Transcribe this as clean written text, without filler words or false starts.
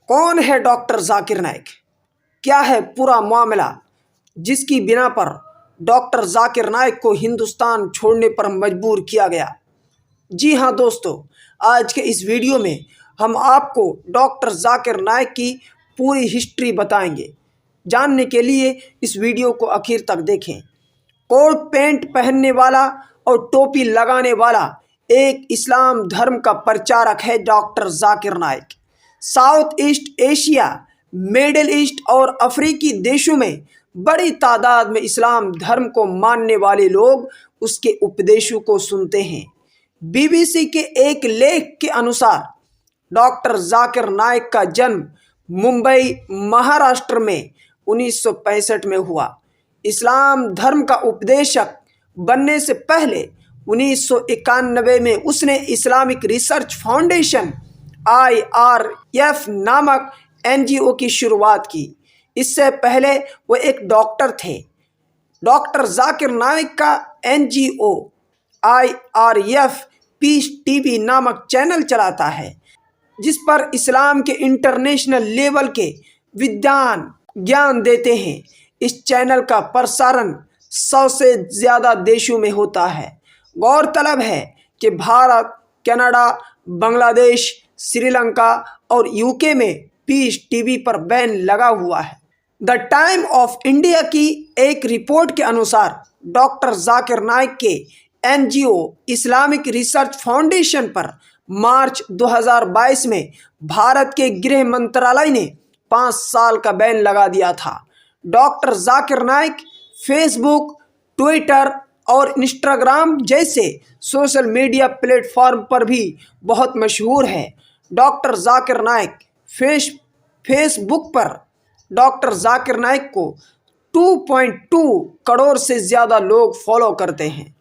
कौन है डॉक्टर जाकिर नाइक? क्या है पूरा मामला जिसकी बिना पर डॉक्टर जाकिर नाइक को हिंदुस्तान छोड़ने पर मजबूर किया गया? जी हाँ दोस्तों, आज के इस वीडियो में हम आपको डॉक्टर जाकिर नाइक की पूरी हिस्ट्री बताएंगे। जानने के लिए इस वीडियो को आखिर तक देखें। कोट पैंट पहनने वाला और टोपी लगाने वाला एक इस्लाम धर्म का प्रचारक है doctor Zakir Naik. South east Asia, middle east और अफ्रीकी देशों में बड़ी तादाद में इस्लाम धर्म को मानने वाले लोग उसके उपदेशों को सुनते हैं। बीबीसी के एक लेख के अनुसार डॉक्टर जाकिर नाइक का जन्म मुंबई, महाराष्ट्र में 1965 में हुआ। इस्लाम धर्म का उपदेशक बनने से पहले 1991 में उसने इस्लामिक रिसर्च फाउंडेशन IRF नामक NGO की शुरुआत की। इससे पहले वो एक डॉक्टर थे। डॉक्टर जाकिर नाइक का NGO IRF पीस टीवी नामक चैनल चलाता है, जिस पर इस्लाम के इंटरनेशनल लेवल के ज्ञान देते हैं। इस चैनल का प्रसारण 100 से ज़्यादा देशों में होता है। गौरतलब है कि भारत, कनाडा, बांग्लादेश, श्रीलंका और UK में पीस टीवी पर बैन लगा हुआ है। द टाइम ऑफ इंडिया की एक रिपोर्ट के अनुसार डॉक्टर जाकिर नाइक के NGO इस्लामिक रिसर्च फाउंडेशन पर मार्च 2022 में भारत के गृह मंत्रालय ने 5 साल का बैन लगा दिया था। Doctor Zakir Naik Facebook, Twitter और इंस्टाग्राम जैसे सोशल मीडिया प्लेटफॉर्म पर भी बहुत मशहूर है। डॉक्टर जाकिर नाइक फेसबुक पर डॉक्टर जाकिर नाइक को 2.2 करोड़ से ज़्यादा लोग फॉलो करते हैं।